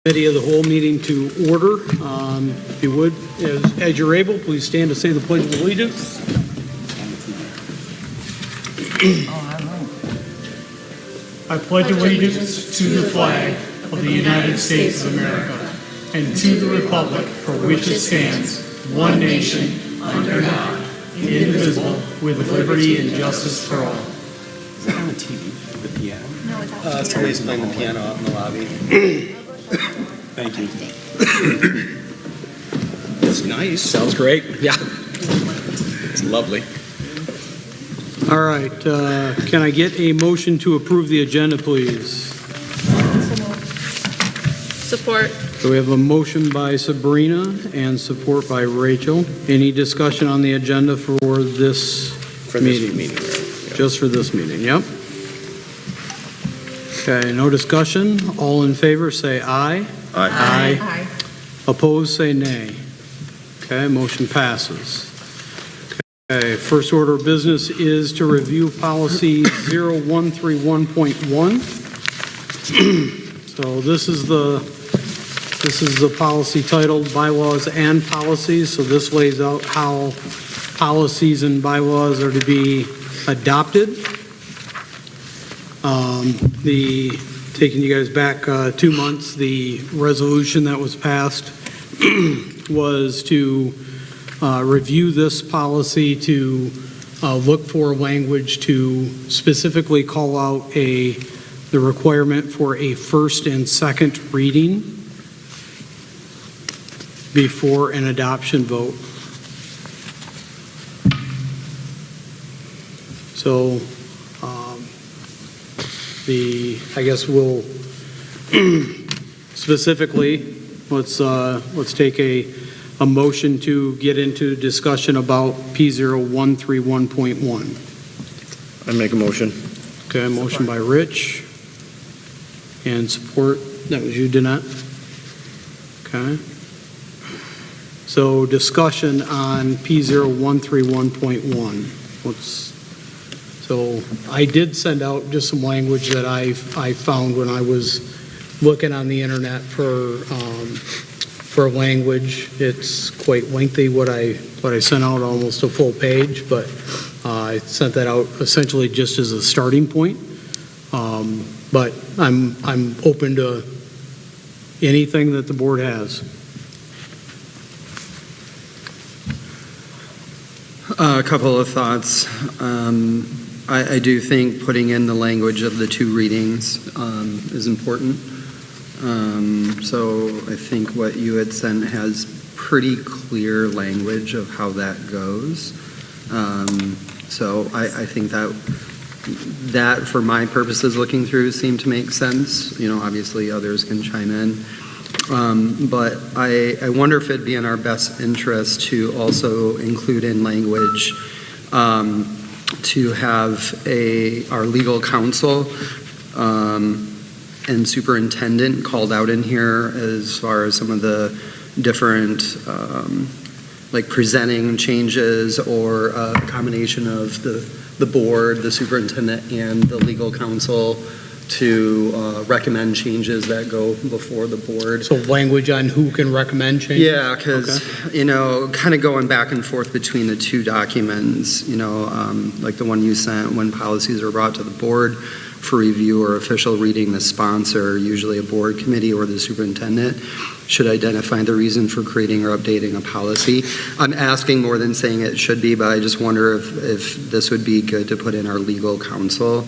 Committee of the whole meeting to order. If you would, as you're able, please stand to say the Pledge of Allegiance. I pledge allegiance to the flag of the United States of America and to the republic for which it stands, one nation, under God, indivisible, with liberty and justice for all. Is that on the TV, the piano? No, it's out Somebody's playing the piano out in the lobby. Thank you. It's nice. Sounds great. Yeah. It's lovely. All right, can I get a motion to approve the agenda, please? Support. So we have a motion by Sabrina and support by Rachel. Any discussion on the agenda for this meeting? Yep. Just for this meeting, yep. Okay, no discussion. All in favor, say aye. Aye. Aye. Opposed, say nay. Okay, motion passes. Okay, first order of business is to review policy 0131.1. So this is the policy titled Bylaws and Policies. So this lays out how policies and bylaws are to be adopted. Taking you guys back 2 months, the resolution that was passed was to review this policy to look for language to specifically call out the requirement for a first and second reading before an adoption vote. So I guess we'll specifically, let's take a motion to get into discussion about P0131.1. I make a motion. Okay, motion by Rich and support, that was you, Danette? Okay. So discussion on P0131.1. So I did send out just some language that I found when I was looking on the internet for language. It's quite lengthy what I sent out, almost a full page, but I sent that out essentially just as a starting point. But I'm open to anything that the board has. A couple of thoughts. I do think putting in the language of the two readings is important. So I think what you had sent has pretty clear language of how that goes. So I think that for my purposes looking through seemed to make sense. You know, obviously others can chime in. But I wonder if it'd be in our best interest to also include in language to have our legal counsel and superintendent called out in here as far as some of the different like presenting changes or a combination of the board, the superintendent, and the legal counsel to recommend changes that go before the board. So language on who can recommend changes? Yeah, because, you know, kind of going back and forth between the two documents, you know, like the one you sent, when policies are brought to the board for review or official reading, the sponsor, usually a board committee or the superintendent, should identify the reason for creating or updating a policy. I'm asking more than saying it should be, but I just wonder if this would be good to put in our legal counsel.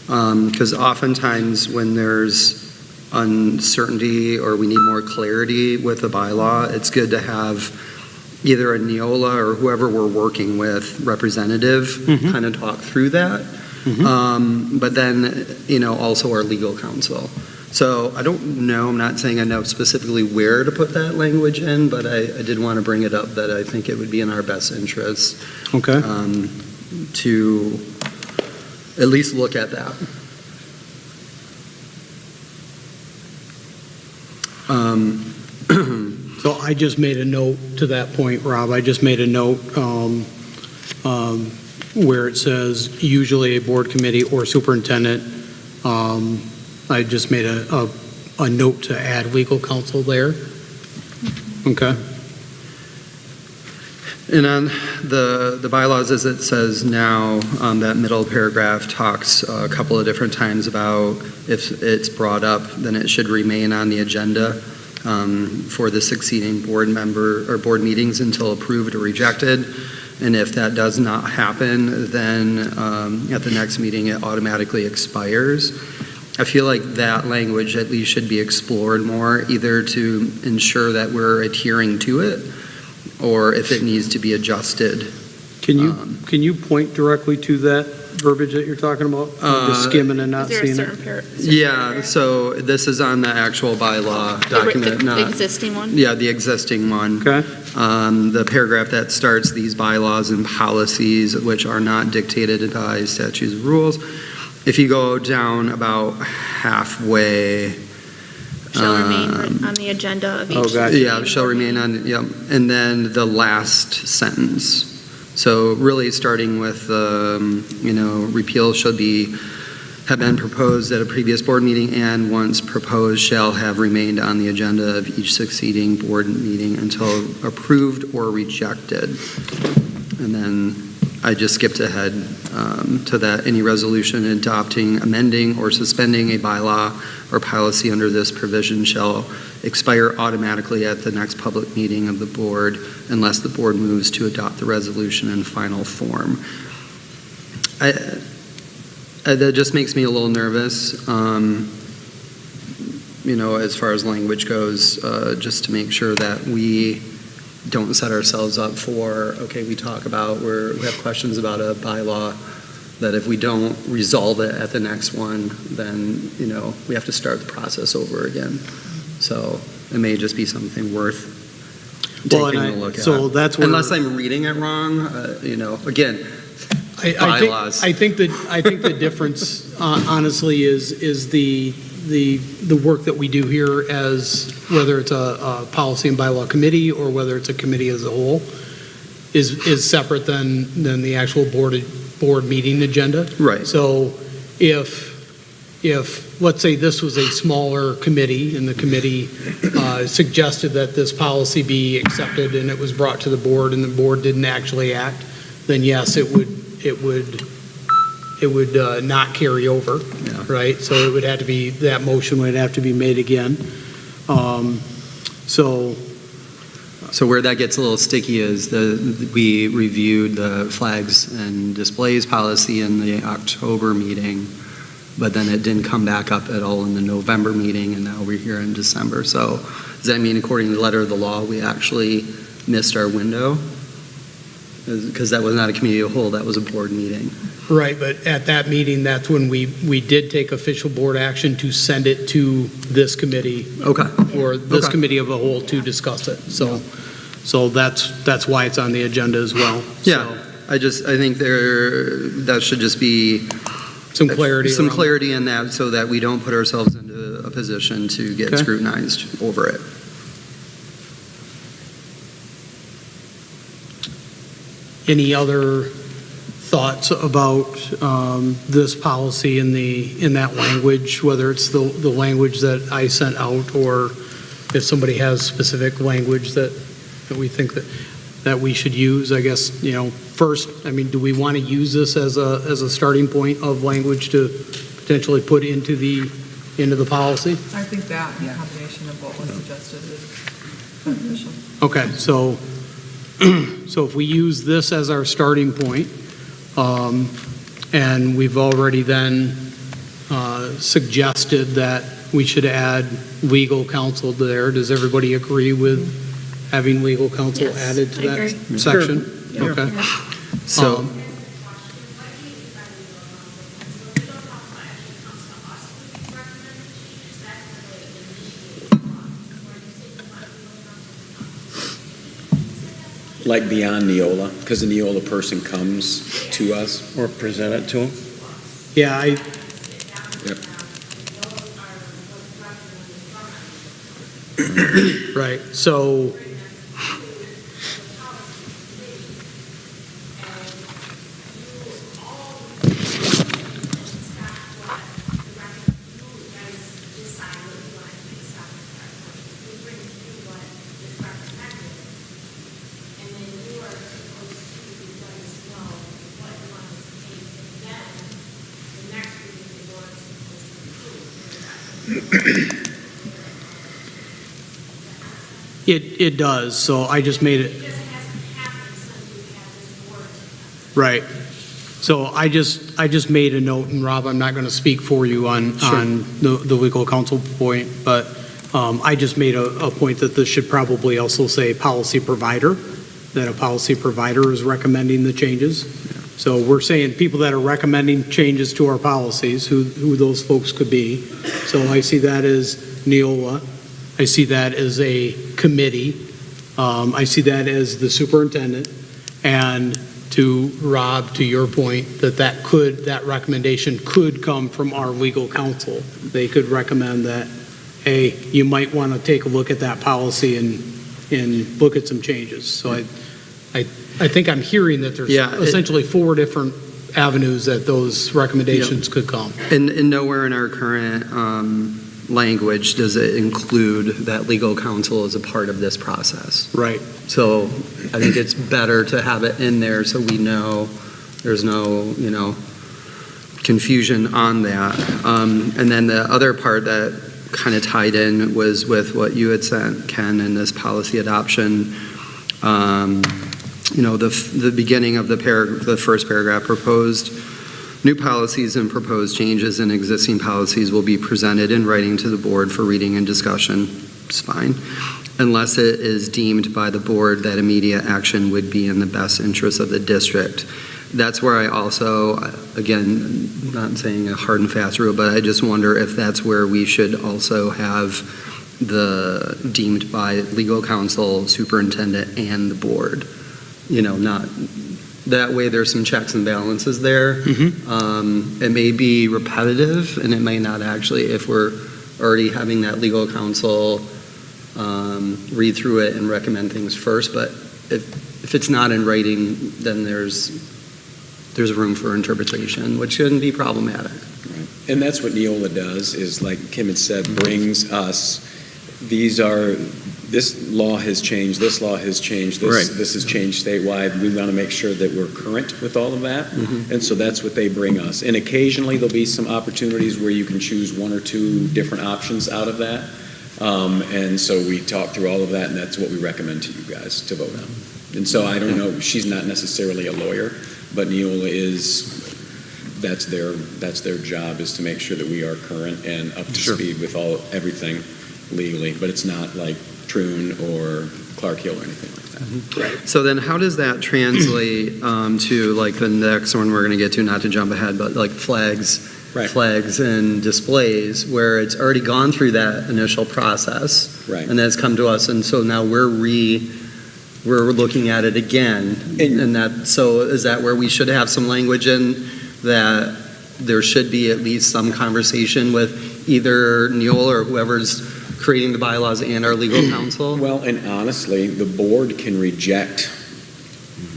Because oftentimes when there's uncertainty or we need more clarity with a bylaw, it's good to have either a Neola or whoever we're working with, representative, kind of talk through that. But then, you know, also our legal counsel. So I don't know, I'm not saying I know specifically where to put that language in, but I did want to bring it up that I think it would be in our best interest to at least look at that. So I just made a note to that point, Rob. I just made a note where it says usually a board committee or superintendent. I just made a a note to add legal counsel there. Okay. And on the bylaws, as it says now, that middle paragraph talks a couple of different times about if it's brought up, then it should remain on the agenda for the succeeding board member or board meetings until approved or rejected. And if that does not happen, then at the next meeting, it automatically expires. I feel like that language at least should be explored more, either to ensure that we're adhering to it, or if it needs to be adjusted. Can you point directly to that verbiage that you're talking about? Just skimming and not Is there a seeing certain it? Yeah, so this is on the actual bylaw document, The not, existing one? yeah, the existing one. Okay. The paragraph that starts these bylaws and policies which are not dictated by statutes and rules. If you go down about halfway. Shall remain on the agenda of each. Oh, gotcha. Yeah, shall remain on, yep. And then the last sentence. So really starting with, repeal shall have been proposed at a previous board meeting and once proposed shall have remained on the agenda of each succeeding board meeting until approved or rejected. And then I just skipped ahead to that. Any resolution adopting, amending, or suspending a bylaw or policy under this provision shall expire automatically at the next public meeting of the board unless the board moves to adopt the resolution in final form. That just makes me a little nervous, as far as language goes, just to make sure that we don't set ourselves up for, okay, we have questions about a bylaw, that if we don't resolve it at the next one, then, we have to start the process over again. So it may just be something worth taking a look at. So that's where, unless I'm reading it wrong, again, bylaws. I think the difference, honestly, is the work that we do here, as whether it's a policy and bylaw committee or whether it's a committee as a whole, is separate than the actual board meeting agenda. Right. So if let's say this was a smaller committee and the committee suggested that this policy be accepted and it was brought to the board and the board didn't actually act, then yes, it would not carry over, Yeah. right? So it would have to be, that motion would have to be made again. So where that gets a little sticky is we reviewed the flags and displays policy in the October meeting, but then it didn't come back up at all in the November meeting, and now we're here in December. So does that mean, according to the letter of the law, we actually missed our window? Because that was not a committee of the whole, that was a board meeting. Right, but at that meeting, that's when we did take official board action to send it to this committee, Okay. or this Okay. committee of the whole to discuss it. So that's why it's on the agenda as well. Yeah, I think that should just be Some clarity. Some around clarity in that so that we don't put ourselves into a position to get Okay. scrutinized over it. Any other thoughts about this policy in that language, whether it's the language that I sent out, or if somebody has specific language that we think that we should use? I guess, first, do we want to use this as a starting point of language to potentially put into the policy? I think that, in combination of what was suggested, is beneficial. Okay, so if we use this as our starting point, and we've already then suggested that we should add legal counsel there, does everybody agree with having legal counsel Yes, added to I that agree. section? Sure. Okay. So, Like beyond Neola, because the Neola person comes to us. Or present it to them. Yeah, right, so, It does, so I just made it. It just hasn't happened since we had this board. Right. So I just made a note, and Rob, I'm not going to speak for you on the legal counsel point, but I just made a point that this should probably also say policy provider, that a policy provider is recommending the changes. So we're saying people that are recommending changes to our policies, who those folks could be. So I see that as Neola. I see that as a committee. I see that as the superintendent. And to Rob, to your point, that recommendation could come from our legal counsel. They could recommend that, hey, you might want to take a look at that policy and look at some changes. So I think I'm hearing that there's essentially 4 different avenues that those recommendations could come. And nowhere in our current language does it include that legal counsel as a part of this process. Right. So I think it's better to have it in there so we know there's no, confusion on that. And then the other part that kind of tied in was with what you had sent, Ken, in this policy adoption. The beginning of the first paragraph, proposed new policies and proposed changes in existing policies will be presented in writing to the board for reading and discussion. It's fine. Unless it is deemed by the board that immediate action would be in the best interest of the district. That's where I also, again, not saying a hard and fast rule, but I just wonder if that's where we should also have the deemed by legal counsel, superintendent, and the board. Not that way there's some checks and balances there. Mm-hmm. It may be repetitive, and it may not actually, if we're already having that legal counsel read through it and recommend things first. But if it's not in writing, then there's room for interpretation, which shouldn't be problematic. Right. And that's what Neola does, is like Kim had said, brings us, this law has changed, this law has changed, this has changed statewide. We want to make sure that we're current with all of that. Mm-hmm. And so that's what they bring us. And occasionally there'll be some opportunities where you can choose 1 or 2 different options out of that. And so we talk through all of that, and that's what we recommend to you guys to vote on. And so I don't know, she's not necessarily a lawyer, but Neola is, that's their job, is to make sure that we are current and up to speed with everything legally, but it's not like Troon or Clark Hill or anything like that. Mm-hmm. Right. So then how does that translate to like the next one we're going to get to, not to jump ahead, but like flags and displays, where it's already gone through that initial process, right, and then it's come to us, and so now we're looking at it again, and that, so is that where we should have some language in that there should be at least some conversation with either Neola or whoever's creating the bylaws and our legal counsel? Well, and honestly, the board can reject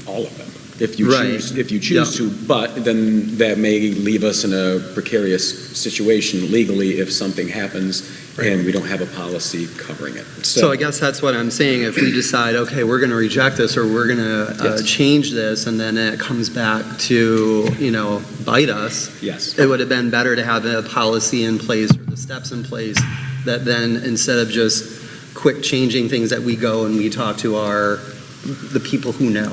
all of them if you choose to, but then that may leave us in a precarious situation legally if something happens and we don't have a policy covering it. So I guess that's what I'm saying. If we decide, okay, we're going to reject this or we're going to change this, and then it comes back to, bite us, it would have been better to have a policy in place or the steps in place that then, instead of just quick changing things, that we go and we talk to the people who know.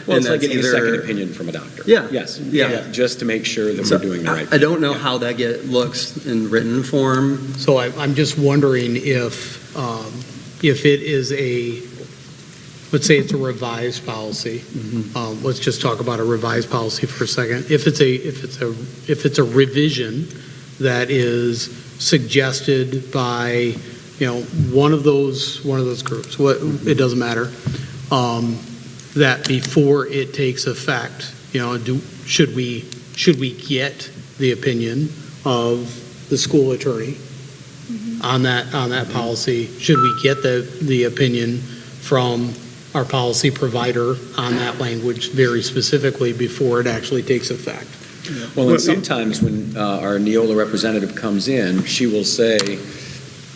Well, it's like getting a second opinion from a doctor. Yeah. Yes. Yeah. Just to make sure that we're doing the right thing. I don't know how that looks in written form. So I'm just wondering if it is let's say it's a revised policy. Mm-hmm. Let's just talk about a revised policy for a second. If it's a revision that is suggested by one of those groups, it doesn't matter, that before it takes effect, should we get the opinion of the school attorney on that policy? Should we get the opinion from our policy provider on that language very specifically before it actually takes effect? Well, and sometimes when our Neola representative comes in, she will say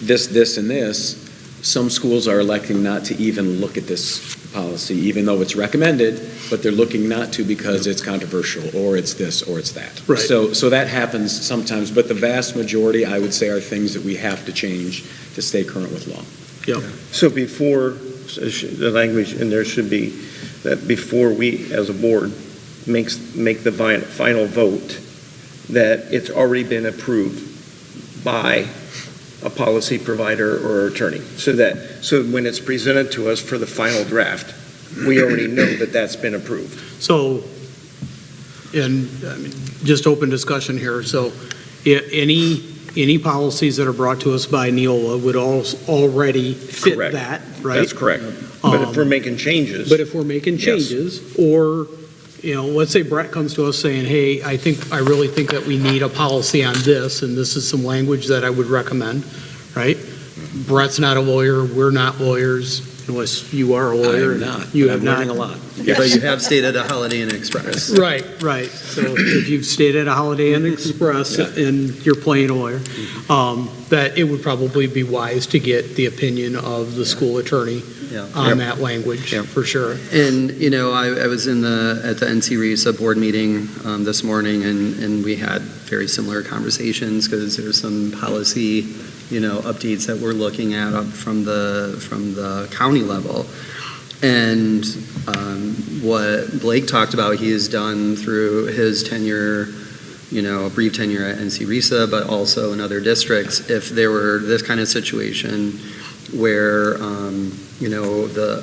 this, and this, some schools are electing not to even look at this policy, even though it's recommended, but they're looking not to because it's controversial, or it's this, or it's that. Right. So that happens sometimes, but the vast majority, I would say, are things that we have to change to stay current with law. Yep. So before, the language in there should be that before we, as a board, make the final vote, that it's already been approved by a policy provider or attorney, so when it's presented to us for the final draft, we already know that that's been approved. So, and I mean, just open discussion here, so any policies that are brought to us by Neola would already fit Correct. that, right? That's correct. But if we're making changes. But if we're making Yes. changes, or, let's say Brett comes to us saying, hey, I really think that we need a policy on this, and this is some language that I would recommend, right? Brett's not a lawyer, we're not lawyers, unless you are a lawyer. I'm not. You but have I'm not. learning a lot. But you have stated a Holiday Inn Express. Right. So if you've stayed at a Holiday Inn Express and you're playing a lawyer, that it would probably be wise to get the opinion of the school attorney Yeah. on that language, for sure. And, I was at the NC RESA board meeting this morning, and we had very similar conversations because there's some policy, updates that we're looking at up from the county level. And what Blake talked about, he has done through his tenure, a brief tenure at NC RESA, but also in other districts, if there were this kind of situation where,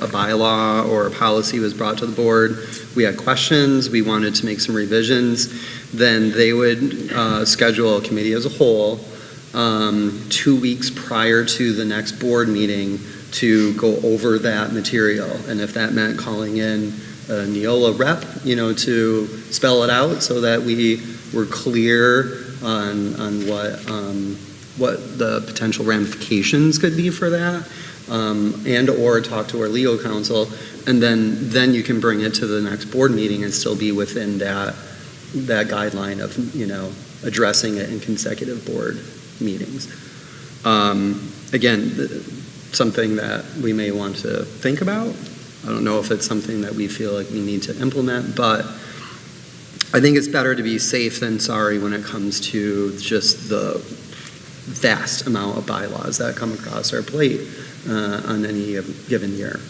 a bylaw or a policy was brought to the board, we had questions, we wanted to make some revisions, then they would schedule a committee as a whole 2 weeks prior to the next board meeting to go over that material. And if that meant calling in a Neola rep, to spell it out so that we were clear on what the potential ramifications could be for that, and or talk to our legal counsel, and then you can bring it to the next board meeting and still be within that guideline of, addressing it in consecutive board meetings. Again, something that we may want to think about. I don't know if it's something that we feel like we need to implement, but I think it's better to be safe than sorry when it comes to just the vast amount of bylaws that come across our plate on any given year.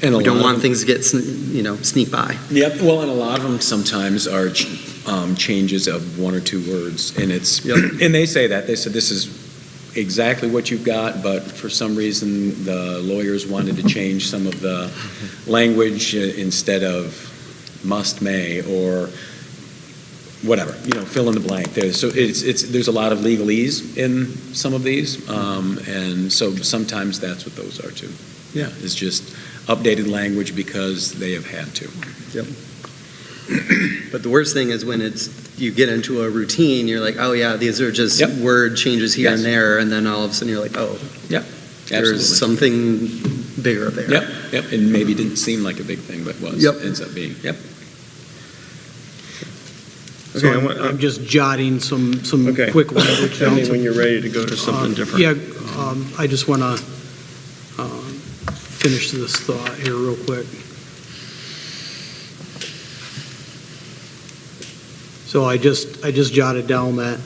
And We don't want things to get, sneak by. Yep, well, and a lot of them sometimes are changes of one or two words, and and they say that, they said this is exactly what you've got, but for some reason, the lawyers wanted to change some of the language instead of must, may, or whatever, fill in the blank there. So there's a lot of legalese in some of these, and so sometimes that's what those are too. Yeah, it's just updated language because they have had to. Yep. But the worst thing is when you get into a routine, you're like, oh yeah, these are just word changes here and there, and then all of a sudden you're like, oh, there's something bigger there. Yep, and maybe didn't seem like a big thing, but ends up being. Yep. So Okay, I'm just jotting some quick language Tell down. me when you're ready to go to something different. I just want to finish this thought here real quick. So I just jotted down that,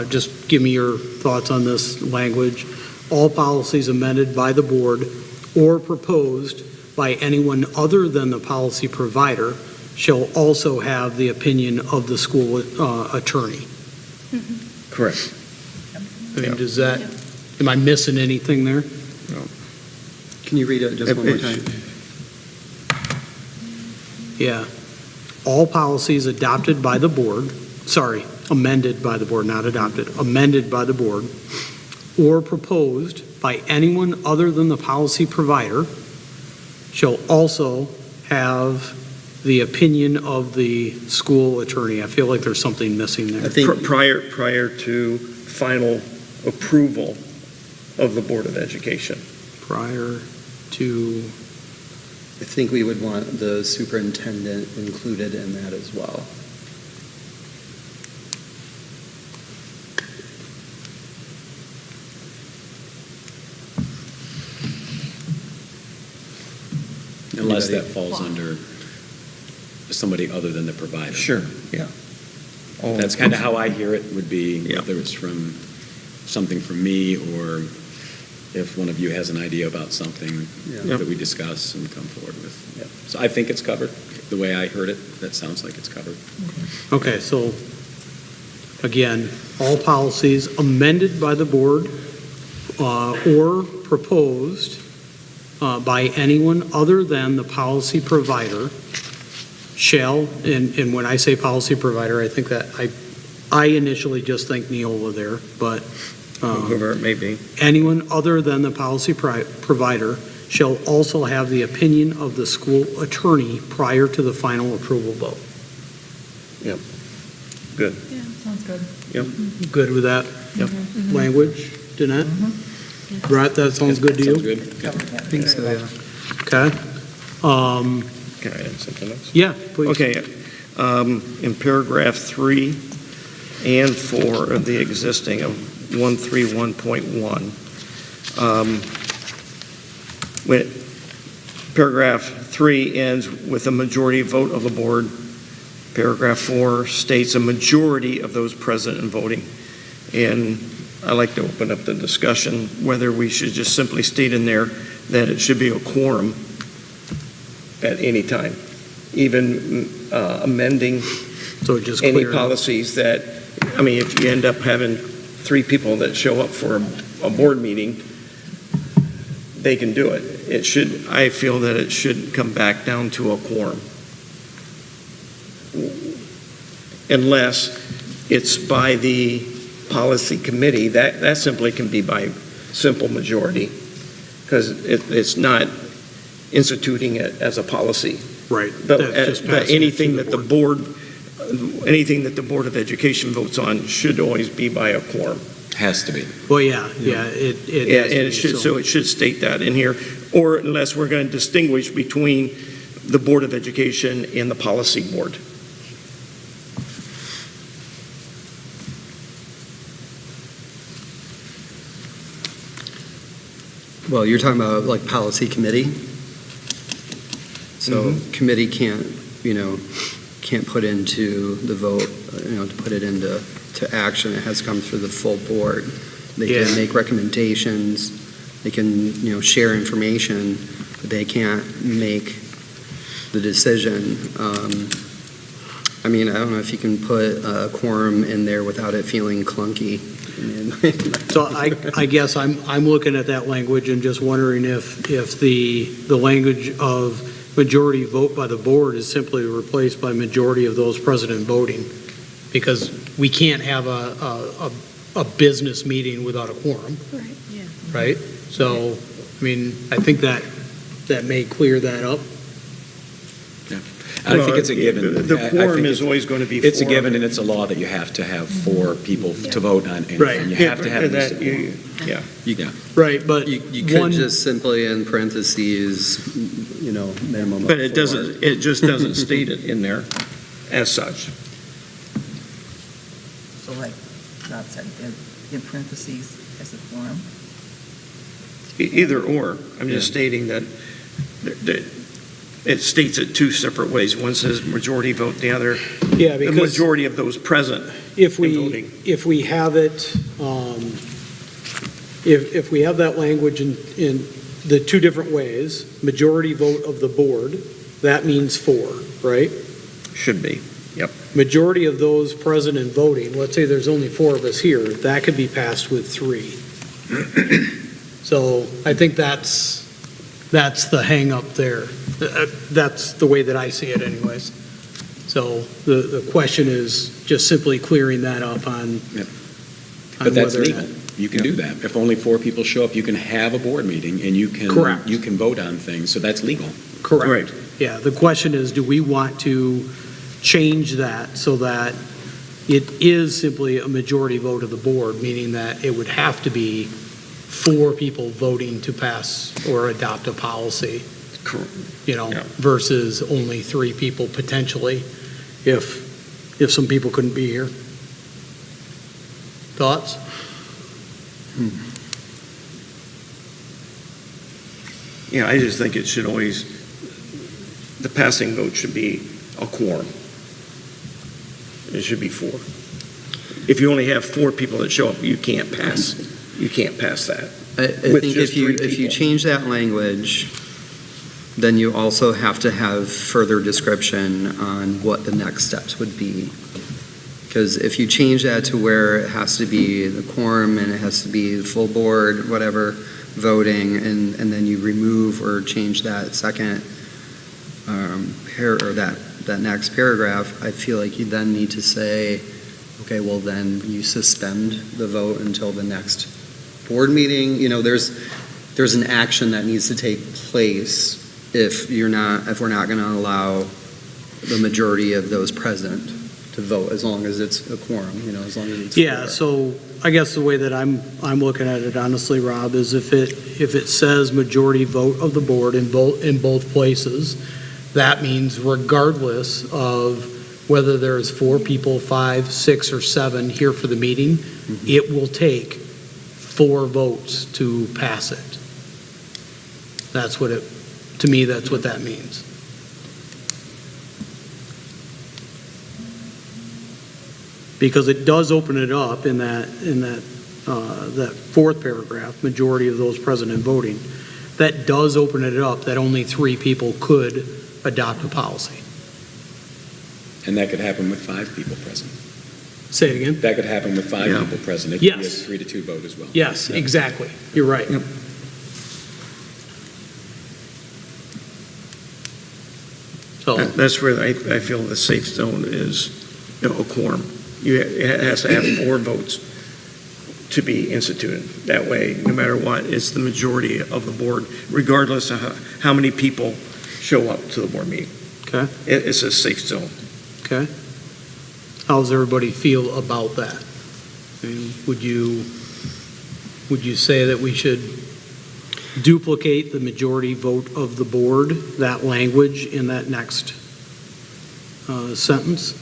just give me your thoughts on this language. All policies amended by the board or proposed by anyone other than the policy provider shall also have the opinion of the school attorney. Correct. I mean, does that, am I missing anything there? Can you read it just one more time? Yeah. All policies adopted by the board, amended by the board, not adopted, amended by the board, or proposed by anyone other than the policy provider shall also have the opinion of the school attorney. I feel like there's something missing there. I think Prior to final approval of the Board of Education. Prior to, I think we would want the superintendent included in that as well. Unless that anybody. falls under somebody other than the provider. Sure, yeah. Oh, That's kind of how I hear it, would be Yeah. whether it's from something from me, or if one of you has an idea about something Yeah. that we discuss and come forward with. Yeah. So I think it's covered. The way I heard it, that sounds like it's covered. Okay, so, again, all policies amended by the board or proposed by anyone other than the policy provider shall, and when I say policy provider, I think that, I initially just think Neola there, but Whoever it may be. anyone other than the policy provider shall also have the opinion of the school attorney prior to the final approval vote. Good. Sounds good. Good with that Yep. language, Danette? Brett, that sounds good to Sounds you? good? Covered that I think so, very yeah. well. Okay. Can I add something else? Yeah, please. Okay, in paragraph 3 and 4 of the existing of 131.1, when paragraph 3 ends with a majority vote of the board, paragraph 4 states a majority of those present and voting. And I like to open up the discussion whether we should just simply state in there that it should be a quorum at any time, even amending So just any clear it up. policies that, I mean, if you end up having 3 people that show up for a board meeting, they can do it. It should, I feel that it should come back down to a quorum. Unless it's by the policy committee, that simply can be by simple majority, because it's not instituting it as a policy. Right. But That's just but passing it anything to that the board, anything that the Board of Education votes on should always be by a quorum. Has to be. Well, yeah, it Yeah, has to and be, it should, so it should state that in here, or unless we're going to distinguish between the Board of Education and the policy board. Well, you're talking about like policy committee? So committee can't, can't put into the vote, to put it into action. It has to come through the full board. They Yeah. can make recommendations, they can, share information, but they can't make the decision. I don't know if you can put a quorum in there without it feeling clunky. So I guess I'm looking at that language and just wondering if the language of majority vote by the board is simply replaced by majority of those present and voting, because we can't have a business meeting without a quorum, Right, yeah. right? So, I think that may clear that up. I think it's a given. The I quorum think is always going to be It's a four. given, and it's a law that you have to have 4 people to vote on anything. Right. You have to have at least That a quorum. yeah. Right, but You could one, just simply in parentheses, minimum of But it 4. doesn't, it just doesn't state it in there as such. So like Rob said, in parentheses as a quorum. Either or. I'm just stating that it states it 2 separate ways. One says majority vote, the other, yeah, the because majority of those present. if in voting. we have it, if we have that language in the 2 different ways, majority vote of the board, that means 4, right? Should be. Majority of those present and voting, let's say there's only 4 of us here, that could be passed with 3. So I think that's the hang up there. That's the way that I see it anyways. So the question is just simply clearing that up on But that's whether or legal. not- You can do that. If only 4 people show up, you can have a board meeting, and you can Correct. you can vote on things, so that's legal. Correct. Right. Yeah, the question is, do we want to change that so that it is simply a majority vote of the board, meaning that it would have to be 4 people voting to pass or adopt a policy, Yeah. versus only 3 people potentially, if some people couldn't be here? Thoughts? Yeah, I just think it should always, the passing vote should be a quorum. It should be 4. If you only have 4 people that show up, you can't pass that. I With think just if you 3 people. change that language, then you also have to have further description on what the next steps would be. Because if you change that to where it has to be the quorum and it has to be the full board, whatever, voting, and then you remove or change that second or that next paragraph, I feel like you then need to say, okay, well then you suspend the vote until the next board meeting. You know, there's an action that needs to take place if we're not going to allow the majority of those present to vote, as long as it's a quorum, you know, as long as it's. Yeah, 4. so I guess the way that I'm looking at it honestly, Rob, is if it says majority vote of the board in both places, that means regardless of whether there's 4 people, 5, 6, or 7 here for the meeting, it will take 4 votes to pass it. To me, that's what that means. Because it does open it up in that 4th paragraph, majority of those present and voting, that does open it up that only 3 people could adopt a policy. And that could happen with 5 people present. Say it again? That could happen with 5 Yeah. people present. It could be a Yes. 3-2 vote as well. Yes, Yeah. exactly. You're right. Yep. So, That's where I feel the safe zone is, you know, a quorum. It has to have 4 votes to be instituted. That way, no matter what, it's the majority of the board, regardless of how many people show up to the board meeting. okay, It's a safe zone. okay. How does everybody feel about that? I mean, would you say that we should duplicate the majority vote of the board, that language in that next sentence?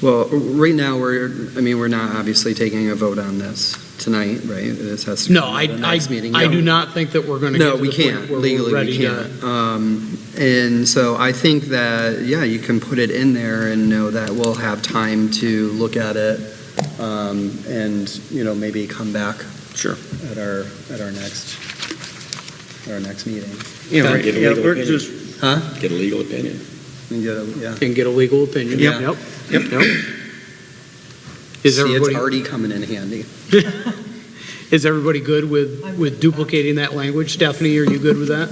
Well, right now, we're not obviously taking a vote on this tonight, right? This has to No, come at the next meeting. I do not think that we're going to get No, to we the point can't. where we're Legally, we ready to. can't. And so I think that, yeah, you can put it in there and know that we'll have time to look at it, and, you know, maybe come back. Sure. At our next meeting. Yeah, Get right. a Yeah, legal we're opinion. just, Get a legal opinion. Yeah. And get a legal opinion. Yeah. Yep. Yep. Is See, it's everybody, already coming in handy. is everybody good with duplicating that language? Stephanie, are you good with that?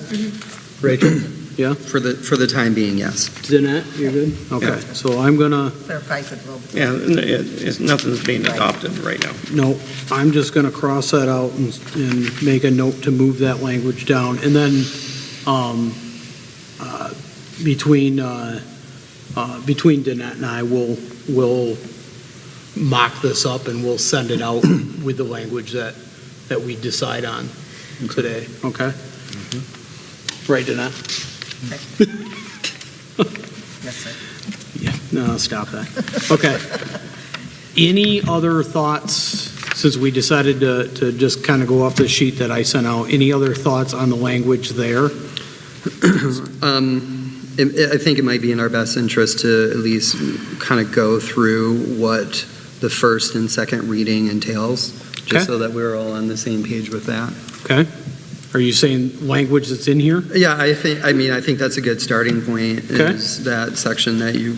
Rachel? Yeah? For the time being, yes. Danette, you're good? Okay, so I'm gonna, Clarifies it a little bit. yeah, nothing's being adopted right now. no, I'm just gonna cross that out and make a note to move that language down. And then, between Danette and I, we'll mock this up and we'll send it out with the language that we decide on today, okay? Right, Danette? Yes, sir. Yeah, no, stop that. Okay. Any other thoughts, since we decided to just kind of go off the sheet that I sent out, any other thoughts on the language there? I think it might be in our best interest to at least kind of go through what the first and second reading entails, Okay. just so that we're all on the same page with that. Okay. Are you saying language that's in here? Yeah, I think that's a good starting point, Okay. is that section that you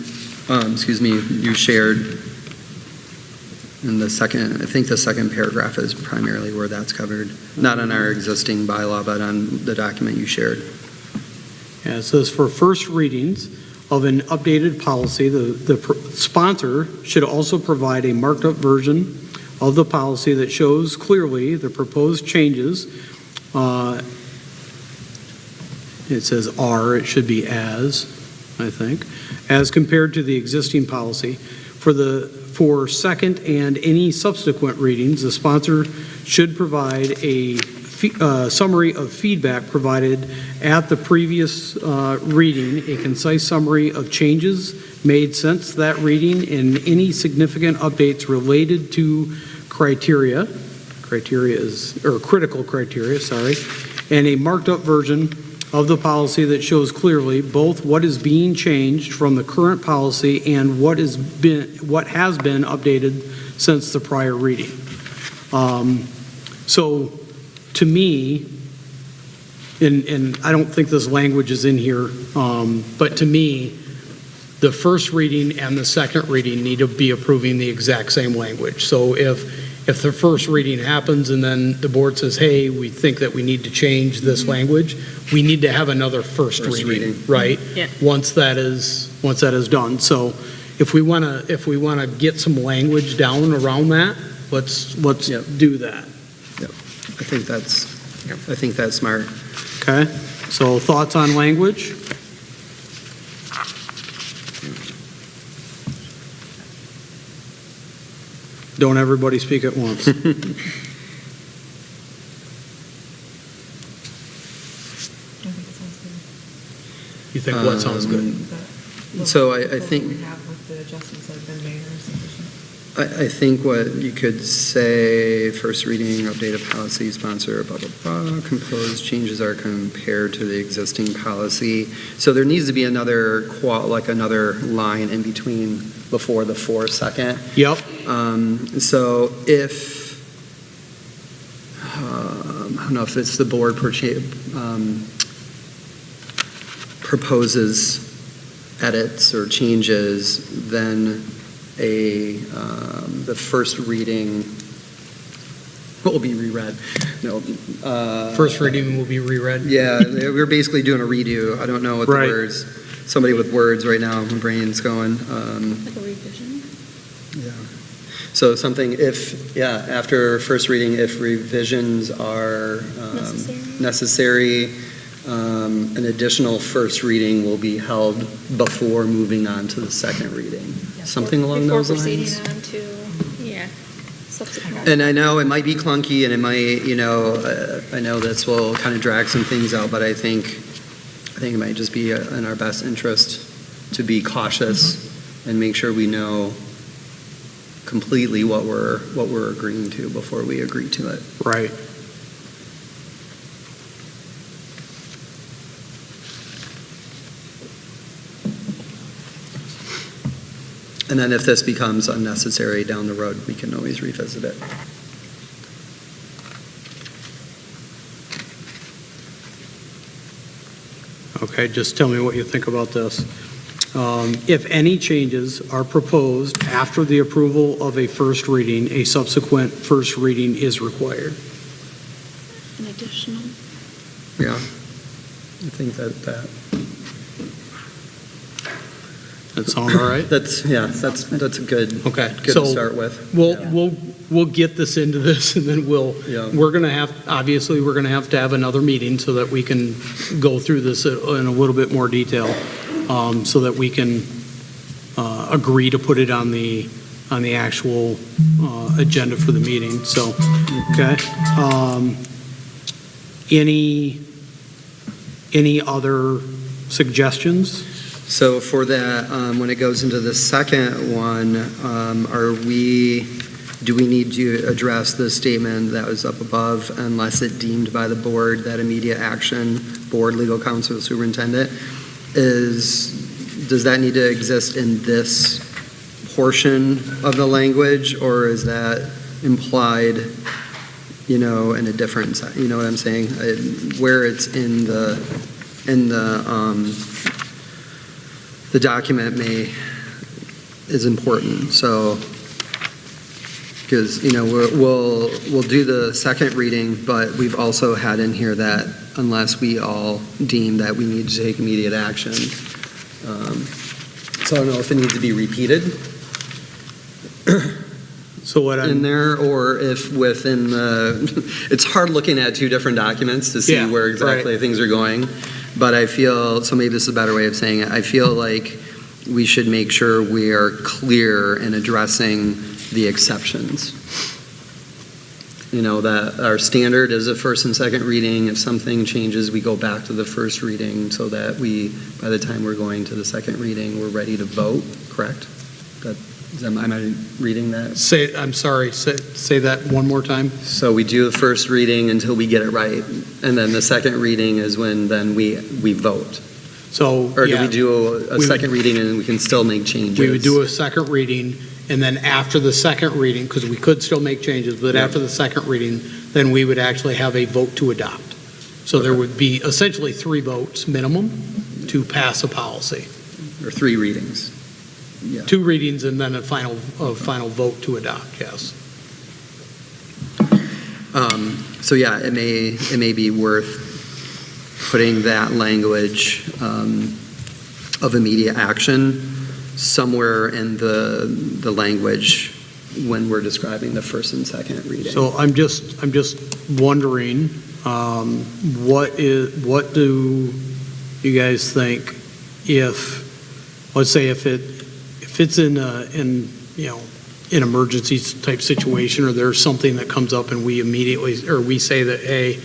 shared. And I think the second paragraph is primarily where that's covered, not on our existing bylaw, but on the document you shared. Yeah, it says for first readings of an updated policy, the sponsor should also provide a marked up version of the policy that shows clearly the proposed changes. It says are, it should be as, I think, as compared to the existing policy. For second and any subsequent readings, the sponsor should provide a summary of feedback provided at the previous reading, a concise summary of changes made since that reading, and any significant updates related to critical criteria, and a marked up version of the policy that shows clearly both what is being changed from the current policy and what has been updated since the prior reading. So, to me, and I don't think this language is in here, but to me, the first reading and the second reading need to be approving the exact same language. So if the first reading happens and then the board says, hey, we think that we need to change this language, we need to have another first reading, right? Yeah. Once that is done. So if we want to get some language down around that, let's do that. I think that's smart. Okay? So thoughts on language? Don't everybody speak at once. I think it sounds good. You think what sounds good? So I What think- we have with the adjustments that have been made are sufficient. I think what you could say, first reading, updated policy, sponsor, blah, blah, blah, composed changes are compared to the existing policy. So there needs to be another another line in between before the for second. Yep. So if, I don't know if it's the board proposes edits or changes, then the first reading will be reread. No. First reading will be reread. Yeah, we're basically doing a redo. I don't know what the Right. words, somebody with words right now, my brain's going. Like a revision? Yeah. So something after first reading, if revisions are necessary, an additional first reading will be held before moving on to the second reading. Something along those lines. Before proceeding on to, subsequent. And I know it might be clunky and it might, I know this will kind of drag some things out, but I think it might just be in our best interest to be cautious and make sure we know completely what we're agreeing to before we agree to it. Right. And then if this becomes unnecessary down the road, we can always revisit it. Okay, just tell me what you think about this. If any changes are proposed after the approval of a first reading, a subsequent first reading is required. An additional. Yeah. I think that That sound all right? that's a good Okay. to So start with. we'll get this into this and then we're going to have to have another meeting so that we can go through this in a little bit more detail, so that we can agree to put it on the actual agenda for the meeting. So, okay. Any other suggestions? So for that, when it goes into the second one, do we need to address the statement that was up above, unless it deemed by the board that immediate action, board, legal counsel, superintendent, does that need to exist in this portion of the language, or is that implied, in a different, you know what I'm saying? Where it's in the document is important. So, because we'll do the second reading, but we've also had in here that unless we all deem that we need to take immediate action. So I don't know if it needs to be repeated So what in there, or if within it's hard looking at two different documents to see where exactly things are going. But I feel, so maybe this is a better way of saying it, I feel like we should make sure we are clear in addressing the exceptions. That our standard is a first and second reading. If something changes, we go back to the first reading so that by the time we're going to the second reading, we're ready to vote, correct? Am I reading that? I'm sorry, say that one more time. So we do the first reading until we get it right, and then the second reading is when then we vote? So, Or do yeah, we do a We- second reading and we can still make changes? we would do a second reading, and then after the second reading, because we could still make changes, but Yeah. after the second reading, then we would actually have a vote to adopt. So there would be essentially 3 votes minimum to pass a policy. Or 3 readings? Yeah. 2 readings and then a final vote to adopt, yes. So yeah, it may be worth putting that language of immediate action somewhere in the language when we're describing the first and second reading. So I'm just wondering, what do you guys think if, let's say if it's in an emergency type situation, or there's something that comes up and we immediately, or we say that, hey,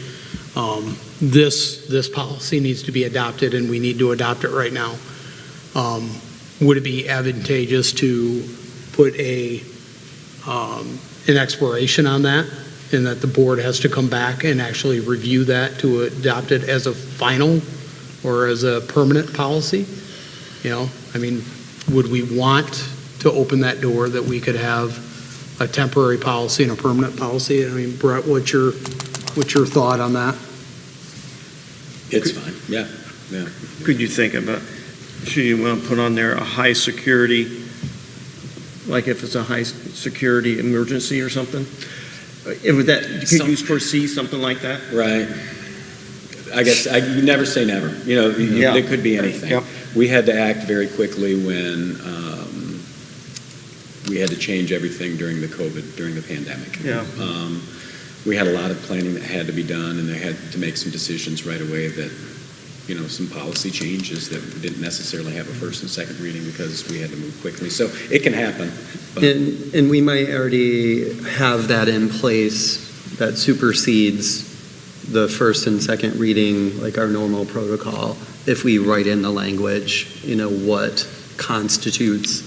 this policy needs to be adopted and we need to adopt it right now. Would it be advantageous to put an expiration on that, and that the board has to come back and actually review that to adopt it as a final or as a permanent policy? Would we want to open that door that we could have a temporary policy and a permanent policy? Brett, what's your thought on that? It's fine, yeah. Could you think about, should you want to put on there a high security, like if it's a high security emergency or something? Could you foresee something like that? Right. I guess, you never say never. Yeah. It could be anything. Yep. We had to act very quickly when we had to change everything during the pandemic. Yeah. We had a lot of planning that had to be done, and they had to make some decisions right away that, some policy changes that didn't necessarily have a first and second reading because we had to move quickly. So it can happen. But And we might already have that in place that supersedes the first and second reading, like our normal protocol, if we write in the language, what constitutes,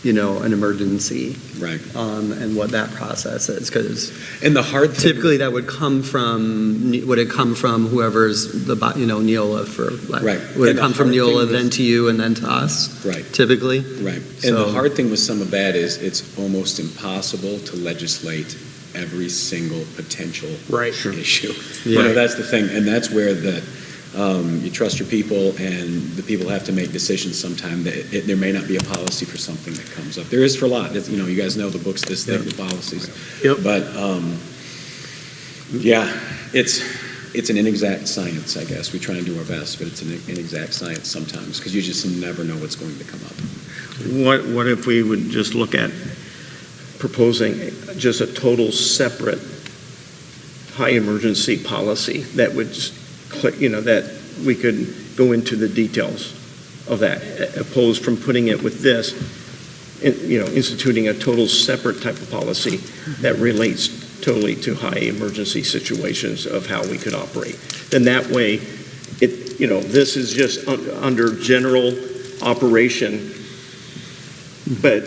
an emergency. Right. And what that process is, because And the hard thing, typically that would it come from whoever's Neola for, Right. would it And the come from hard thing Neola was- then to you and then to us? Right. Typically? Right. So- And the hard thing with some of that is it's almost impossible to legislate every single potential Right. issue. Yeah. That's the thing. And that's where you trust your people, and the people have to make decisions sometime. There may not be a policy for something that comes up. There is for a lot. You guys know the books, this thing, the policies. Yep. But, yeah, it's an inexact science, I guess. We try and do our best, but it's an inexact science sometimes because you just never know what's going to come up. What if we would just look at proposing just a total separate high emergency policy that would that we could go into the details of that, opposed from putting it with this, instituting a total separate type of policy that relates totally to high emergency situations of how we could operate. Then that way, this is just under general operation, but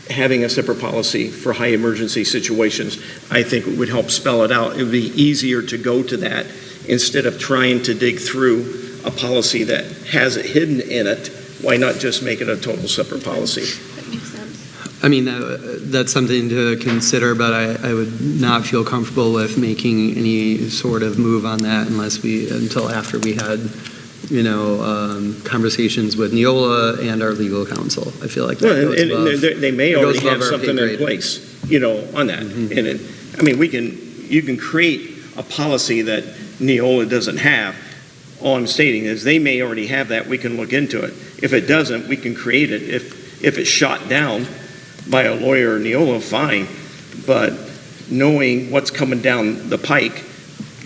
having a separate policy for high emergency situations, I think it would help spell it out. It would be easier to go to that instead of trying to dig through a policy that has it hidden in it. Why not just make it a total separate policy? That makes sense. That's something to consider, but I would not feel comfortable with making any sort of move on that until after we had, conversations with Neola and our legal counsel. I feel like that goes above. They may it goes already have above our something pay in grade. place, on that. Mm-hmm. And you can create a policy that Neola doesn't have. All I'm stating is they may already have that. We can look into it. If it doesn't, we can create it. If it's shot down by a lawyer or Neola, fine. But knowing what's coming down the pike,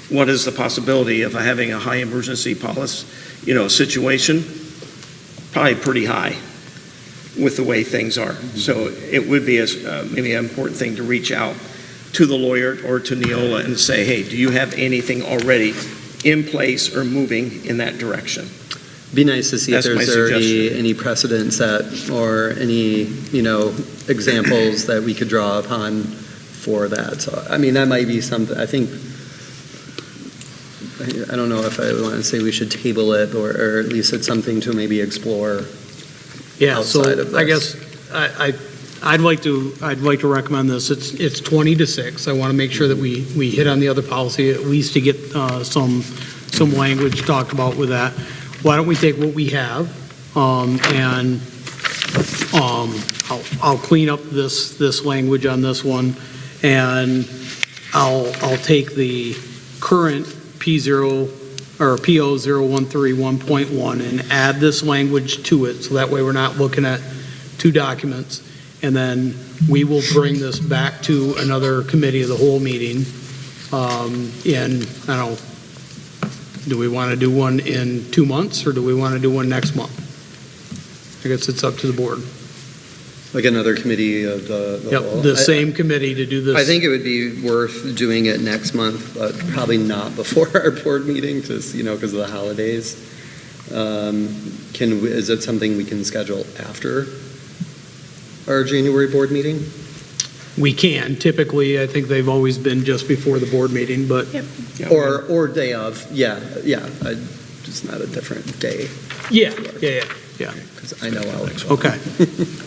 what is the possibility of having a high emergency policy, situation? Probably pretty high with the way things are. So it would be maybe an important thing to reach out to the lawyer or to Neola and say, hey, do you have anything already in place or moving in that direction? Be nice to see if That's my there's already suggestion. any precedent set or any, examples that we could draw upon for that. So, I mean, that might be something, I think, I don't know if I want to say we should table it, or at least it's something to maybe explore. Yeah, so outside of I this. guess I'd like to recommend this. It's 20 to 6. I want to make sure that we hit on the other policy, at least to get some language talked about with that. Why don't we take what we have, and I'll clean up this language on this one, and I'll take the current P0 or PO 0131.1 and add this language to it, so that way we're not looking at two documents. And then we will bring this back to another committee of the whole meeting. I don't know, do we want to do one in 2 months, or do we want to do one next month? I guess it's up to the board. Like another committee of the Yep, whole. the same committee to do this. I think it would be worth doing it next month, but probably not before our board meeting, just, because of the holidays. Is it something we can schedule after our January board meeting? We can. Typically, I think they've always been just before the board meeting, but Or day of, yeah, just not a different day, yeah. because I know I'll. Okay.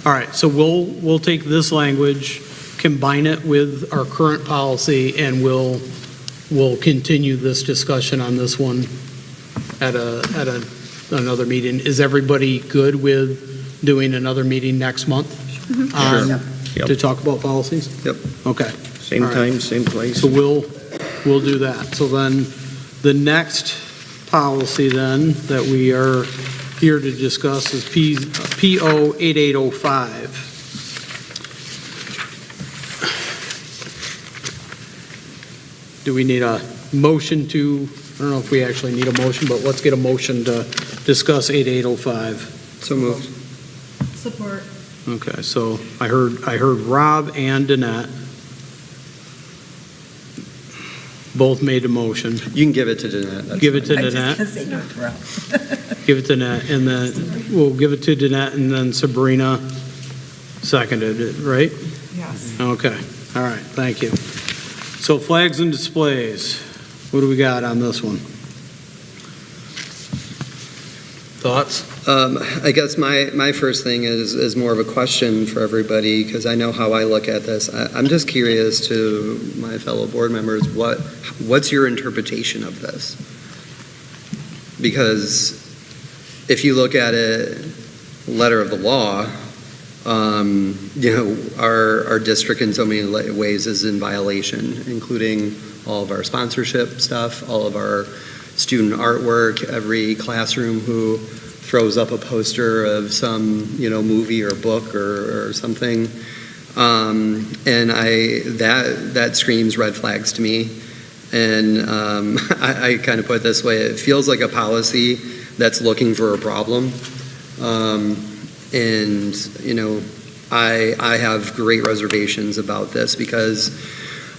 All right, so we'll take this language, combine it with our current policy, and we'll continue this discussion on this one at another meeting. Is everybody good with doing another meeting next month? Sure. Yep. To talk about policies? Yep. Okay. Same All right. time, same place. So we'll do that. So then, the next policy then that we are here to discuss is PO 8805. Do we need a motion to, I don't know if we actually need a motion, but let's get a motion to discuss 8805. So moved. Support. Okay, so I heard Rob and Danette both made a motion. You can give it to Danette. that's Give it to fine. Danette. Say no to Rob. Give it to Danette, and then we'll give it to Danette, and then Sabrina seconded it, right? Yes. Okay, all right, thank you. So flags and displays, what do we got on this one? Thoughts? I guess my first thing is more of a question for everybody, because I know how I look at this. I'm just curious to my fellow board members, what's your interpretation of this? Because if you look at it, letter of the law, our district in so many ways is in violation, including all of our sponsorship stuff, all of our student artwork, every classroom who throws up a poster of some, movie or book or something. And that screams red flags to me. And I kind of put it this way, it feels like a policy that's looking for a problem. I have great reservations about this, because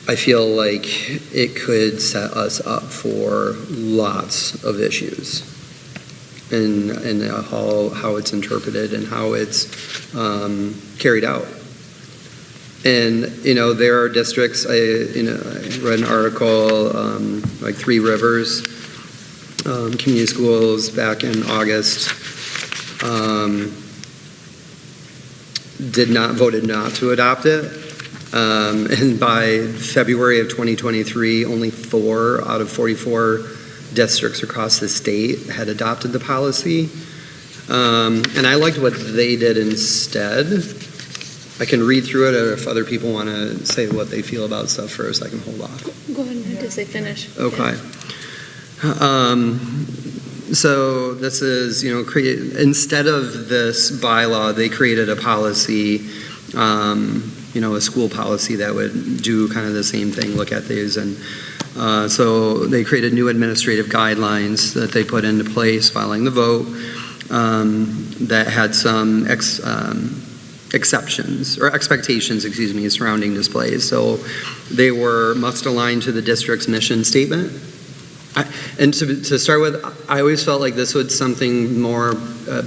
I feel like it could set us up for lots of issues in how it's interpreted and how it's carried out. And, there are districts, I read an article, like Three Rivers Community Schools back in August, voted not to adopt it. And by February of 2023, only 4 out of 44 districts across the state had adopted the policy. And I liked what they did instead. I can read through it, or if other people want to say what they feel about stuff first, I can hold off. Go ahead and say finish. Okay. So this is, instead of this bylaw, they created a policy, a school policy that would do kind of the same thing, look at these. And so they created new administrative guidelines that they put into place following the vote that had some exceptions, or expectations, surrounding displays. So they must align to the district's mission statement. And to start with, I always felt like this was something more,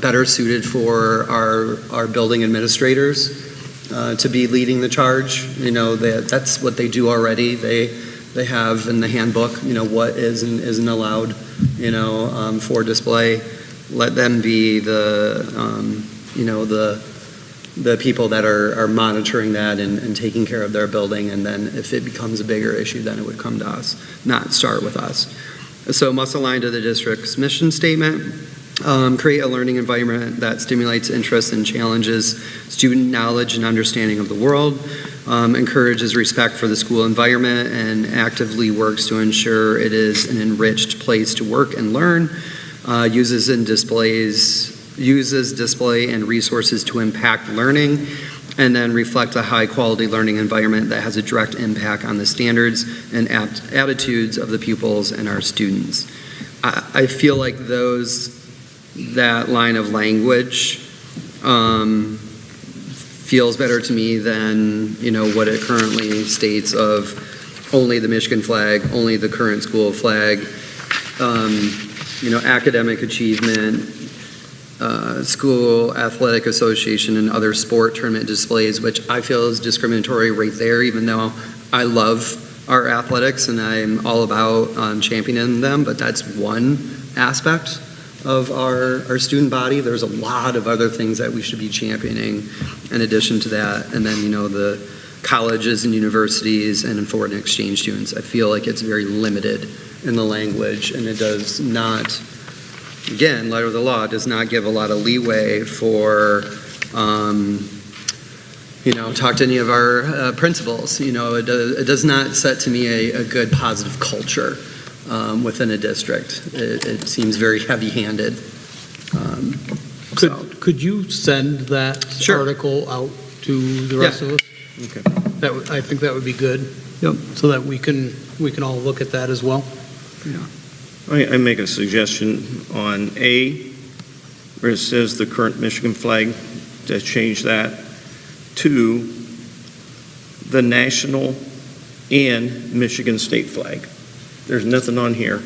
better suited for our building administrators to be leading the charge. You know, that's what they do already. They have in the handbook, you know, what is and isn't allowed, you know, for display. Let them be the, you know, the people that are monitoring that and taking care of their building. And then if it becomes a bigger issue, then it would come to us, not start with us. So must align to the district's mission statement, create a learning environment that stimulates interest and challenges student knowledge and understanding of the world, encourages respect for the school environment, and actively works to ensure it is an enriched place to work and learn, uses display and resources to impact learning, and then reflect a high-quality learning environment that has a direct impact on the standards and attitudes of the pupils and our students. I feel like that line of language feels better to me than, you know, what it currently states of only the Michigan flag, only the current school flag, you know, academic achievement, school athletic association and other sport tournament displays, which I feel is discriminatory right there, even though I love our athletics and I'm all about championing them, but that's one aspect of our student body. There's a lot of other things that we should be championing in addition to that. And then, you know, the colleges and universities and foreign exchange students. I feel like it's very limited in the language, and it does not, again, letter of the law, does not give a lot of leeway for, you know, talk to any of our principals. You know, it does not set to me a good positive culture within a district. It seems very heavy-handed. Could you send that Sure. article out to the rest of us? Okay. I think that would be good. Yep. So that we can all look at that as well. I make a suggestion on A, where it says the current Michigan flag, to change that to the national and Michigan state flag. There's nothing on here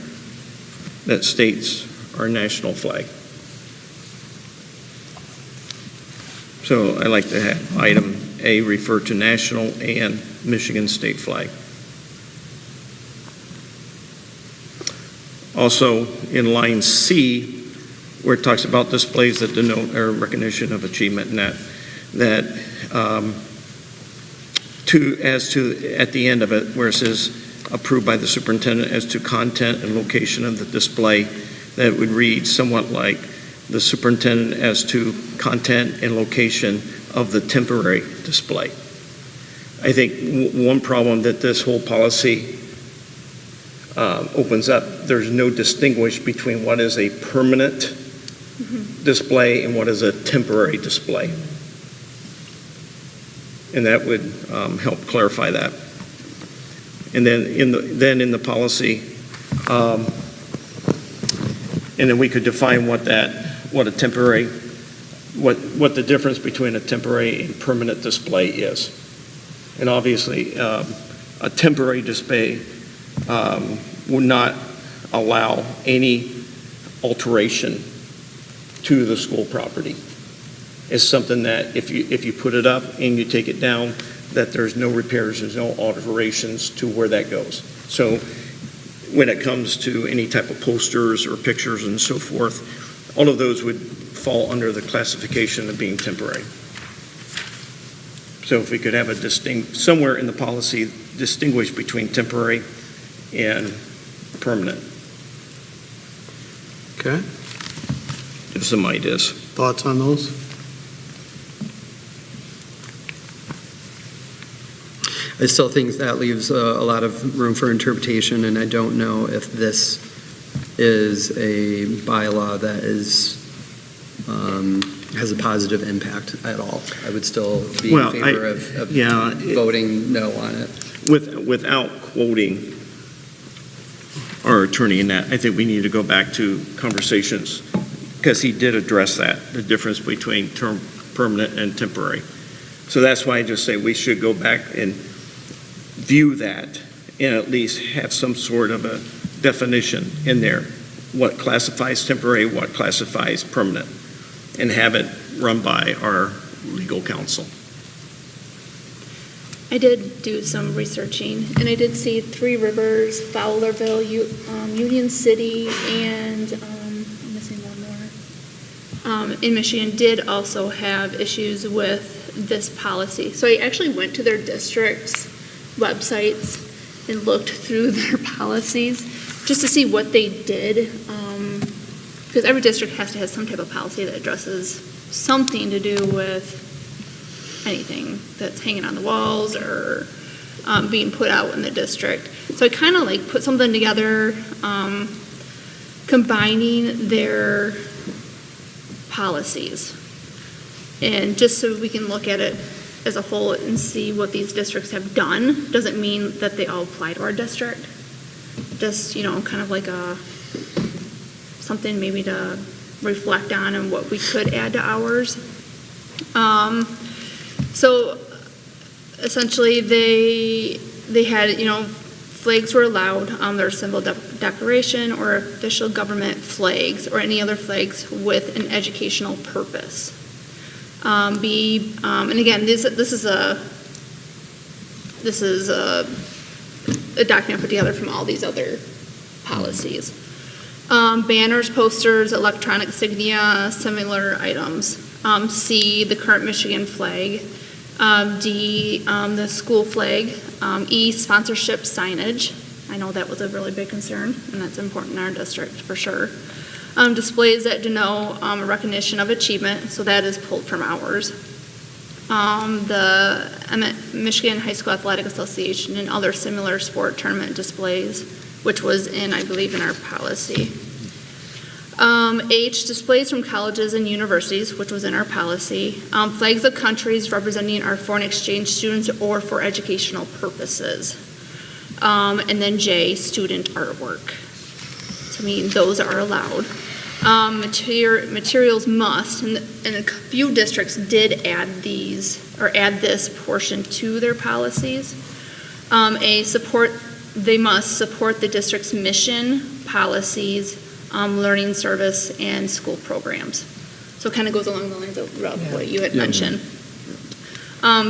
that states our national flag. So I like to have item A refer to national and Michigan state flag. Also, in line C, where it talks about displays that denote or recognition of achievement, and that at the end of it, where it says approved by the superintendent as to content and location of the display, that would read somewhat like the superintendent as to content and location of the temporary display. I think one problem that this whole policy opens up, there's no distinguish between what is a permanent display and what is a temporary display. And that would help clarify that. And then in the policy, and then we could define what the difference between a temporary and permanent display is. And obviously, a temporary display would not allow any alteration to the school property. It's something that if you put it up and you take it down, that there's no repairs, there's no alterations to where that goes. So when it comes to any type of posters or pictures and so forth, all of those would fall under the classification of being temporary. So if we could have somewhere in the policy distinguish between temporary and permanent. Okay. Just some ideas. Thoughts on those? I still think that leaves a lot of room for interpretation, and I don't know if this is a bylaw that has a positive impact at all. I would still be in favor of voting no on it. Without quoting our attorney in that, I think we need to go back to conversations, because he did address that, the difference between permanent and temporary. So that's why I just say we should go back and view that and at least have some sort of a definition in there, what classifies temporary, what classifies permanent, and have it run by our legal counsel. I did do some researching, and I did see Three Rivers, Fowlerville, Union City, and I'm missing one more. In Michigan did also have issues with this policy. So I actually went to their district's websites and looked through their policies just to see what they did, because every district has to have some type of policy that addresses something to do with anything that's hanging on the walls or being put out in the district. So I kind of like put something together, combining their policies, and just so we can look at it as a whole and see what these districts have done. Doesn't mean that they all apply to our district. Just, kind of like something maybe to reflect on and what we could add to ours. So essentially they had, flags were allowed on their symbol declaration or official government flags or any other flags with an educational purpose. And again, this is a document put together from all these other policies. Banners, posters, electronic insignia, similar items. C, the current Michigan flag. D, the school flag. E, sponsorship signage. I know that was a really big concern, and that's important in our district for sure. Displays that denote a recognition of achievement, so that is pulled from ours. The Michigan High School Athletic Association and other similar sport tournament displays, which was I believe, in our policy. H, displays from colleges and universities, which was in our policy. Flags of countries representing our foreign exchange students or for educational purposes. And then J, student artwork. So, those are allowed. Materials must, and a few districts did add this portion to their policies. They must support the district's mission, policies, learning service, and school programs. So it kind of goes along the lines of what you had mentioned.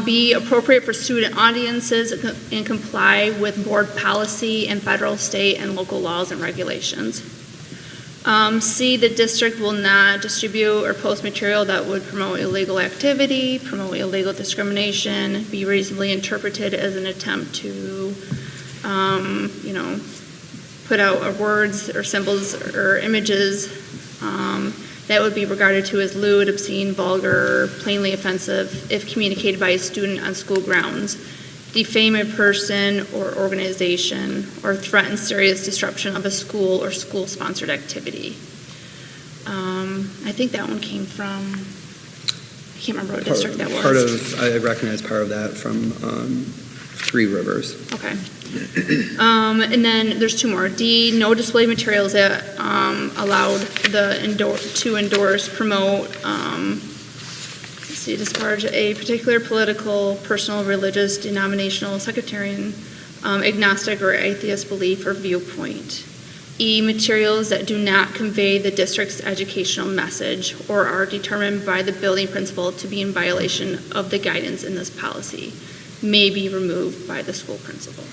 Be appropriate for student audiences and comply with board policy and federal, state, and local laws and regulations. C, the district will not distribute or post material that would promote illegal activity, promote illegal discrimination, be reasonably interpreted as an attempt to, put out words or symbols or images that would be regarded to as lewd, obscene, vulgar, plainly offensive if communicated by a student on school grounds, defame a person or organization, or threaten serious disruption of a school or school-sponsored activity. I think that one came from, I can't remember what district that was. I recognize part of that from Three Rivers. Okay. And then there's two more. D, no display materials that allowed to endorse, promote, disparage a particular political, personal, religious, denominational, sectarian, agnostic, or atheist belief or viewpoint. E, materials that do not convey the district's educational message or are determined by the building principal to be in violation of the guidance in this policy may be removed by the school principal.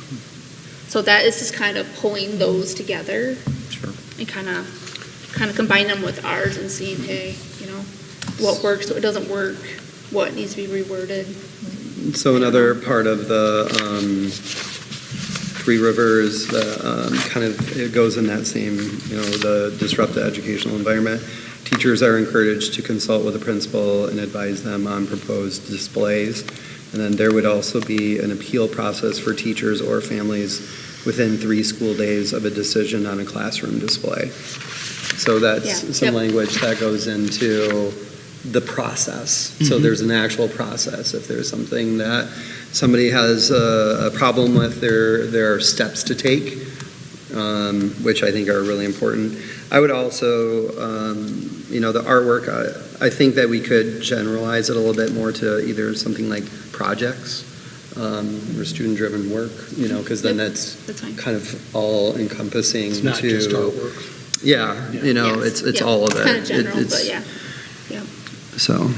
So that is just kind of pulling those together. Sure. And kind of combine them with ours and seeing, hey, what works, what doesn't work, what needs to be reworded. So another part of the Three Rivers, it goes in that same, the disrupt the educational environment. Teachers are encouraged to consult with the principal and advise them on proposed displays. And then there would also be an appeal process for teachers or families within 3 school days of a decision on a classroom display. So that's some language that goes into the process. So there's an actual process. If there's something that somebody has a problem with, there are steps to take, which I think are really important. I would also, the artwork, I think that we could generalize it a little bit more to either something like projects, or student-driven work, because then Yep, that's that's fine. kind of all encompassing It's not to. just artwork. Yeah, Yes, it's yeah, all of it. Kind of general, It's- but yeah. Yep. So,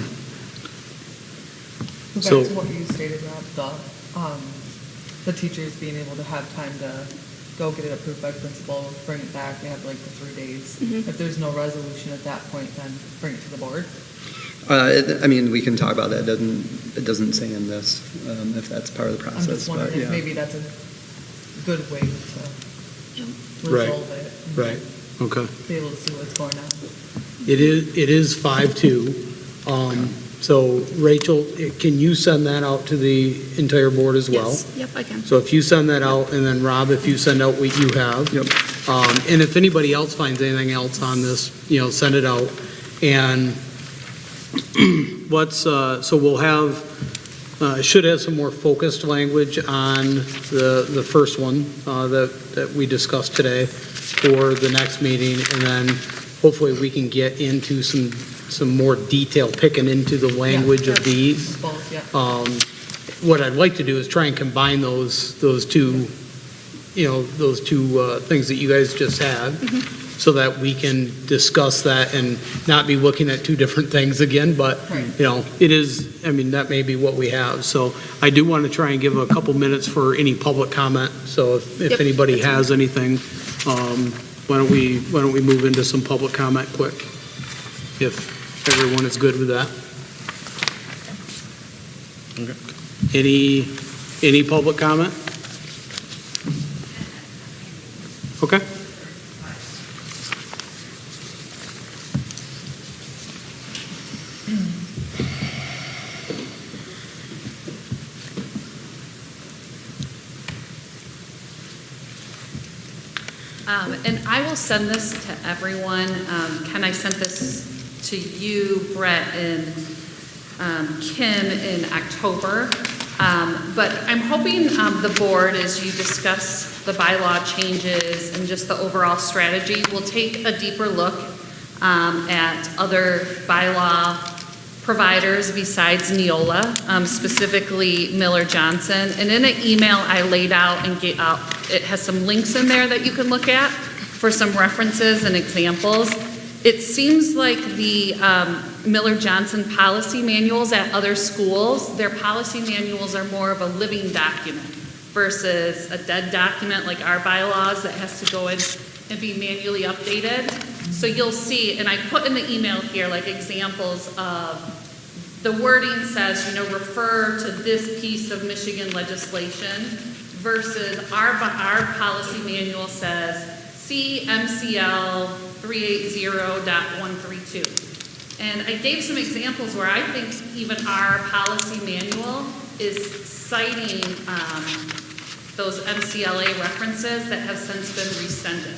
Back So- to what you stated, Rob, the teachers being able to have time to go get it approved by principal, bring it back, they have like the 3 days. Mhm. If there's no resolution at that point, then bring it to the board. we can talk about that. It doesn't say in this, if that's part of the I'm process, just but wondering if yeah. maybe that's a good way to Right, resolve it. and Right, okay. Be able to see what's going on. It is 5-2. So Rachel, can you send that out to the entire board as well? Yes, yep, I can. So if you send that out, and then Rob, if you send out what you have. Yep. And if anybody else finds anything else on this, send it out. And so we'll have, should have some more focused language on the first one that we discussed today for the next meeting. And then hopefully we can get into some more detail, picking into the language of Yeah. these. Both, yeah. What I'd like to do is try and combine those two things that you guys just had, so that we can discuss that and not be looking at two different things again, but, Right. that may be what we have. So I do want to try and give a couple minutes for any public comment, so if Yep, anybody that's fine. has anything, why don't we move into some public comment quick, if everyone is good with that? Okay. Any public comment? Okay. And I will send this to everyone. Ken, I sent this to you, Brett, and Kim in October. But I'm hoping the board, as you discuss the bylaw changes and just the overall strategy, will take a deeper look at other bylaw providers besides Neola, specifically Miller Johnson. And in an email I laid out and it has some links in there that you can look at for some references and examples. It seems like the Miller Johnson policy manuals at other schools, their policy manuals are more of a living document versus a dead document like our bylaws that has to go in and be manually updated. So you'll see, and I put in the email here like examples of the wording says, refer to this piece of Michigan legislation versus our policy manual says, see MCL 380.132. And I gave some examples where I think even our policy manual is citing those MCLA references that have since been rescinded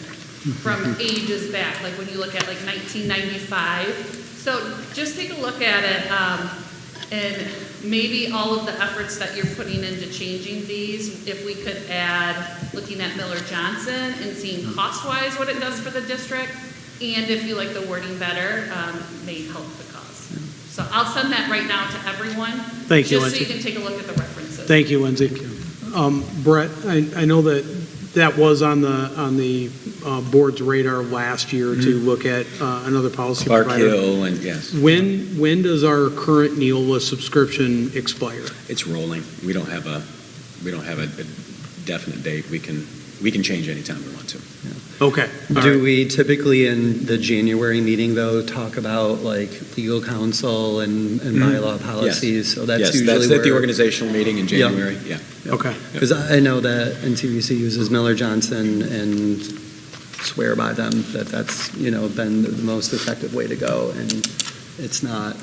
from ages back, like when you look at like 1995. So just take a look at it, and maybe all of the efforts that you're putting into changing these, if we could add looking at Miller Johnson and seeing cost-wise what it does for the district, and if you like the wording better, may help the cause. So I'll send that right now to everyone. Thank you, just so Lindsay. you can take a look at the references. Thank you, Lindsay. Brett, I know that was on the board's radar last year to look at another policy Clark provider. Hill, and yes, When does our current Neola subscription expire? it's rolling. We don't have a definite date. We can change anytime we want to. Okay. all Do right. we typically in the January meeting, though, talk about like legal counsel and bylaw policies? So that's Yes, usually that's at the where, organizational meeting in January, yeah. Okay. because I know that NCVC uses Miller Johnson and swear by them that that's, been the most effective way to go. And it's not,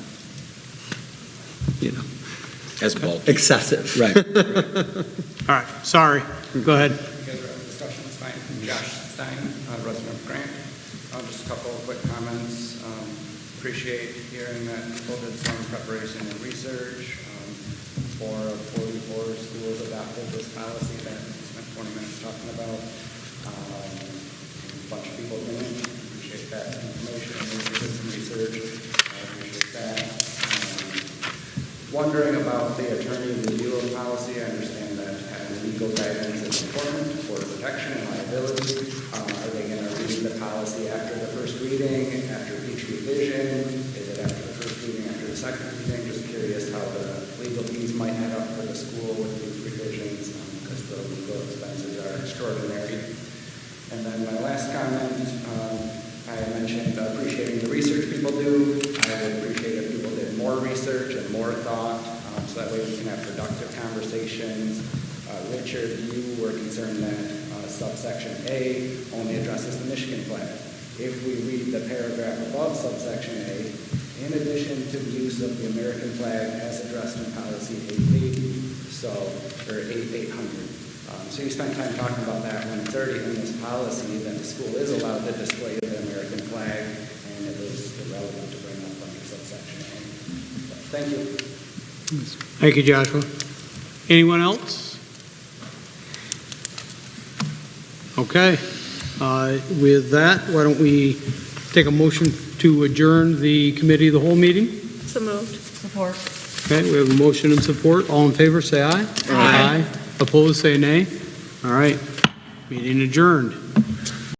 As bulky. excessive. Right. All right, sorry. Go ahead. You guys are having discussion, it's fine. Josh Stein, resident of Grant. Just a couple of quick comments. Appreciate hearing that people did some preparation and research. 4 of 44 schools adopted this policy that we spent 20 minutes talking about. A bunch of people didn't. Appreciate that information. We did some research. I appreciate that. wondering about the attorney review of policy. I understand that having legal guidance is important for protection and liability. Are they going to read the policy after the first reading, after each revision? Is it after the first reading, after the second reading? Just curious how the legal fees might add up for the school with these revisions, because the legal expenses are extraordinary. And then my last comment, I mentioned appreciating the research people do. I would appreciate if people did more research and more thought, so that way we can have productive conversations. Richard, you were concerned that subsection A only addresses the Michigan flag. If we read the paragraph above subsection A, in addition to the use of the American flag as addressed in policy 880, or 800. So you spent time talking about that when it's already in this policy that the school is allowed to display the American flag, and it was irrelevant to bring up under subsection A. So, thank you. Thank you, Joshua. Anyone else? Okay. With that, why don't we take a motion to adjourn the committee of the whole meeting? So moved. Support. Okay, we have a motion and support. All in favor, say aye. Aye. Opposed, say nay. All right. Meeting adjourned.